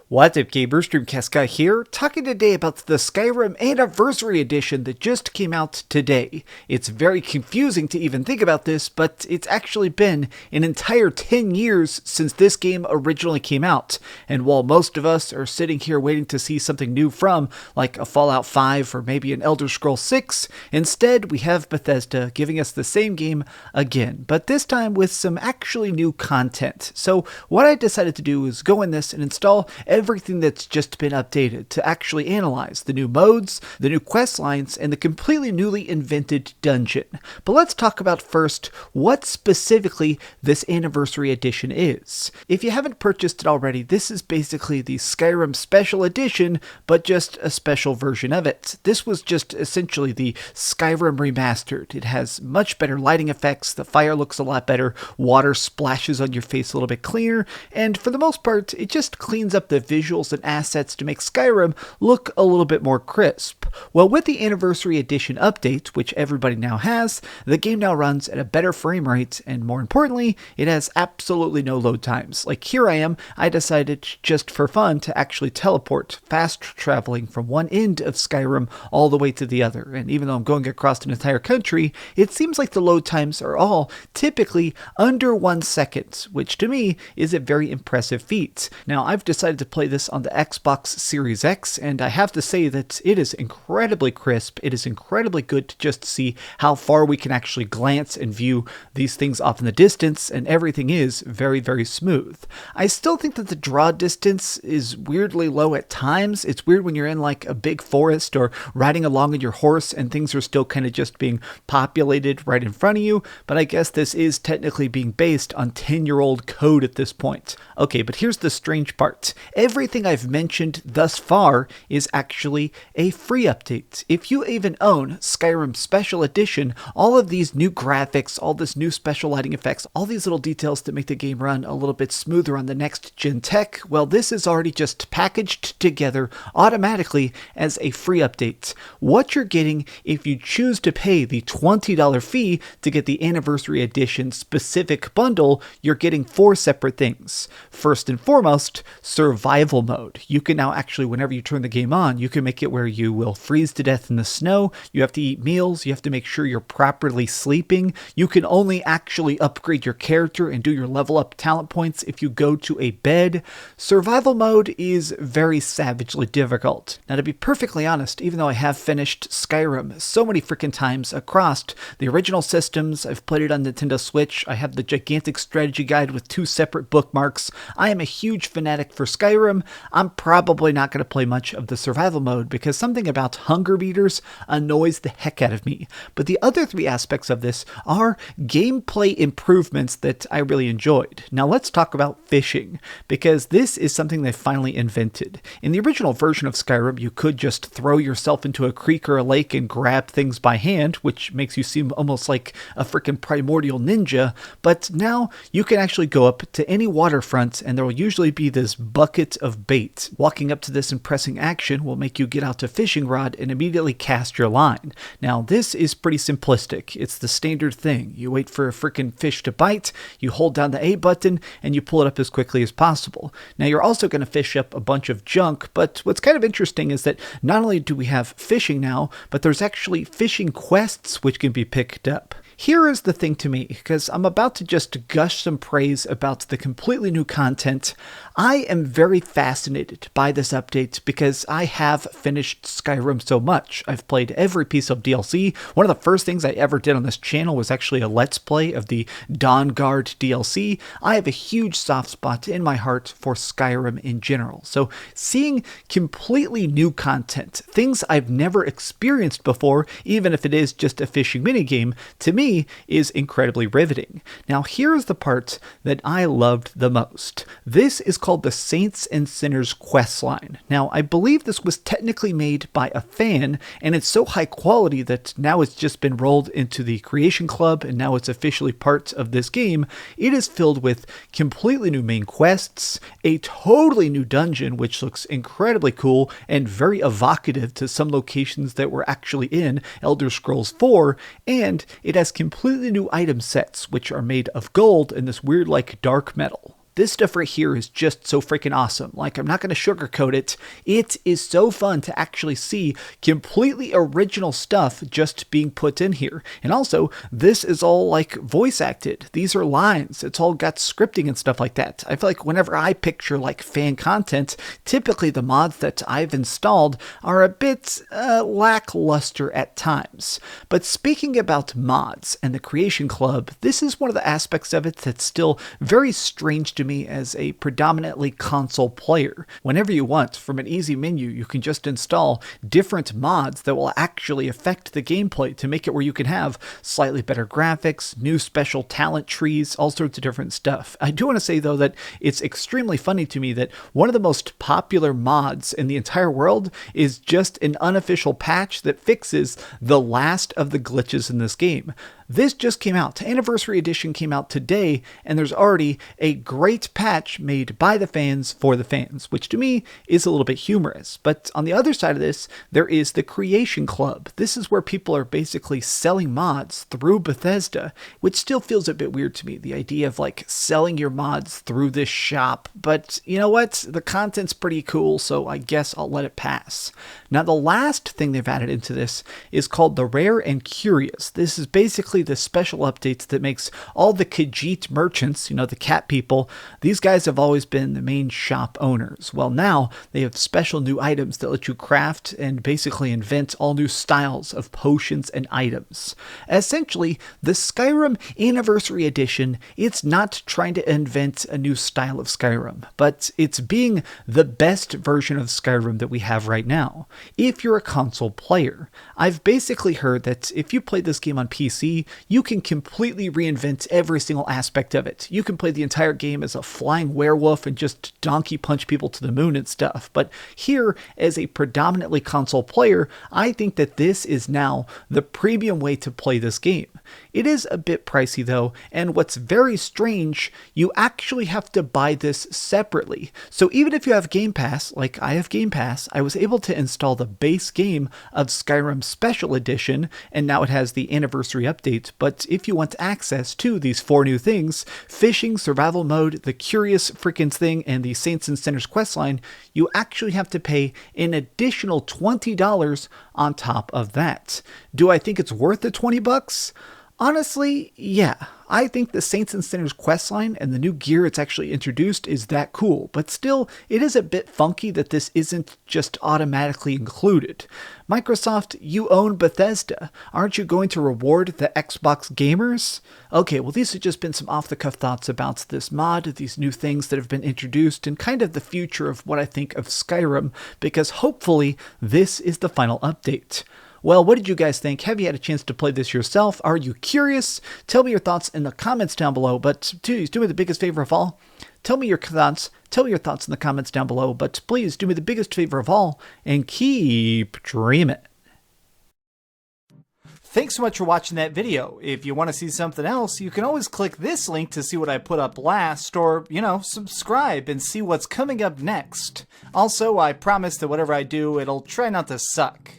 What's up, gamers? Dreamcastguy here, talking today about the Skyrim Anniversary Edition that just came out today. It's very confusing to even think about this, but it's actually been an entire 10 years since this game originally came out. And while most of us are sitting here waiting to see something new from, like a Fallout 5 or maybe an Elder Scrolls 6, instead we have Bethesda giving us the same game again, but this time with some actually new content. So what I decided to do is go in this and install everything that's just been updated to actually analyze the new modes, the new quest lines, and the completely newly invented dungeon. But let's talk about first what specifically this Anniversary Edition is. If you haven't purchased it already, this is basically the Skyrim Special Edition, but just a special version of it. This was just essentially the Skyrim Remastered. It has much better lighting effects, the fire looks a lot better, water splashes on your face a little bit cleaner, and for the most part, it just cleans up the visuals and assets to make Skyrim look a little bit more crisp. Well, with the Anniversary Edition update, which everybody now has, the game now runs at a better frame rate, and more importantly, it has absolutely no load times. Like here I decided just for fun to actually teleport, fast traveling from one end of Skyrim all the way to the other, and even though I'm going across an entire country, it seems like the load times are all typically under 1 second, which to me is a very impressive feat. Now, I've decided to play this on the Xbox Series X, and I have to say that it is incredibly crisp. It is incredibly good to just see how far we can actually glance and view these things off in the distance, and everything is very, very smooth. I still think that the draw distance is weirdly low at times. It's weird when you're in like a big forest or riding along on your horse and things are still kind of just being populated right in front of you, but I guess this is technically being based on 10-year-old code at this point. Okay, but here's the strange part. Everything I've mentioned thus far is actually a free update. If you even own Skyrim Special Edition, all of these new graphics, all this new special lighting effects, all these little details that make the game run a little bit smoother on the next gen tech, well, this is already just packaged together automatically as a free update. What you're getting if you choose to pay the $20 fee to get the Anniversary Edition specific bundle, you're getting 4 separate things. First and foremost, survival mode. You can now actually, whenever you turn the game on, you can make it where you will freeze to death in the snow, you have to eat meals, you have to make sure you're properly sleeping, you can only actually upgrade your character and do your level up talent points if you go to a bed. Survival mode is very savagely difficult. Now, to be perfectly honest, even though I have finished Skyrim so many freaking times across the original systems, I've played it on Nintendo Switch, I have the gigantic strategy guide with 2 separate bookmarks, I am a huge fanatic for Skyrim. I'm probably not going to play much of the survival mode because something about hunger meters annoys the heck out of me. But the other 3 aspects of this are gameplay improvements that I really enjoyed. Now let's talk about fishing, because this is something they finally invented. In the original version of Skyrim, you could just throw yourself into a creek or a lake and grab things by hand, which makes you seem almost like a freaking primordial ninja, but now you can actually go up to any waterfront and there will usually be this bucket of bait. Walking up to this and pressing action will make you get out a fishing rod and immediately cast your line. Now this is pretty simplistic. It's the standard thing. You wait for a freaking fish to bite, you hold down the A button, and you pull it up as quickly as possible. Now you're also going to fish up a bunch of junk, but what's kind of interesting is that not only do we have fishing now, but there's actually fishing quests which can be picked up. Here is the thing to me, because I'm about to just gush some praise about the completely new content. I am very fascinated by this update because I have finished Skyrim so much. I've played every piece of DLC. One of the first things I ever did on this channel was actually a Let's Play of the Dawnguard DLC. I have a huge soft spot in my heart for Skyrim in general. So seeing completely new content, things I've never experienced before, even if it is just a fishing minigame, to me is incredibly riveting. Now here's the part that I loved the most. This is called the Saints and Sinners questline. Now I believe this was technically made by a fan, and it's so high quality that now it's just been rolled into the Creation Club and now it's officially part of this game. It is filled with completely new main quests, a totally new dungeon which looks incredibly cool and very evocative to some locations that were actually in Elder Scrolls 4, and it has completely new item sets which are made of gold and this weird like dark metal. this stuff right here is just so freaking awesome. Like, I'm not going to sugarcoat it. It is so fun to actually see completely original stuff just being put in here. And also, this is all like voice acted. These are lines. It's all got scripting and stuff like that. I feel like whenever I picture like fan content, typically the mods that I've installed are a bit lackluster at times. But speaking about mods and the Creation Club, this is one of the aspects of it that's still very strange to me as a predominantly console player. Whenever you want, from an easy menu, you can just install different mods that will actually affect the gameplay to make it where you can have slightly better graphics, new special talent trees, all sorts of different stuff. I do want to say though that it's extremely funny to me that one of the most popular mods in the entire world is just an unofficial patch that fixes the last of the glitches in this game. This just came out. Anniversary Edition came out today, and there's already a great patch made by the fans for the fans, which to me is a little bit humorous. But on the other side of this, there is the Creation Club. This is where people are basically selling mods through Bethesda, which still feels a bit weird to me, the idea of like selling your mods through this shop. But you know what? The content's pretty cool, so I guess I'll let it pass. Now, the last thing they've added into this is called the Rare and Curious. This is basically the special updates that makes all the Khajiit merchants, you know, the cat people, these guys have always been the main shop owners. Well, now they have special new items that let you craft and basically invent all new styles of potions and items. Essentially, the Skyrim Anniversary Edition, it's not trying to invent a new style of Skyrim, but it's being the best version of Skyrim that we have right now. If you're a console player, I've basically heard that if you play this game on PC, you can completely reinvent every single aspect of it. You can play the entire game as a flying werewolf and just donkey punch people to the moon and stuff. But here, as a predominantly console player, I think that this is now the premium way to play this game. It is a bit pricey though, and what's very strange, you actually have to buy this separately. So even if you have Game Pass, like I have Game Pass, I was able to install the base game of Skyrim Special Edition, and now it has the anniversary update. But if you want access to these 4 new things, fishing, survival mode, the curious freaking thing, and the Saints and Sinners questline, you actually have to pay an additional $20 on top of that. Do I think it's worth the 20 bucks? Honestly, yeah. I think the Saints and Sinners questline and the new gear it's actually introduced is that cool, but still, it is a bit funky that this isn't just automatically included. Microsoft, you own Bethesda. Aren't you going to reward the Xbox gamers? Okay, well, these have just been some off-the-cuff thoughts about this mod, these new things that have been introduced, and kind of the future of what I think of Skyrim, because hopefully this is the final update. Well, what did you guys think? Have you had a chance to play this yourself? Are you curious? Tell me your thoughts in the comments down below, but please do me the biggest favor of all. Tell me your thoughts in the comments down below, but please do me the biggest favor of all and keep dreaming. Thanks so much for watching that video. If you want to see something else, you can always click this link to see what I put up last, or, you know, subscribe and see what's coming up next. Also, I promise that whatever I do, it'll try not to suck.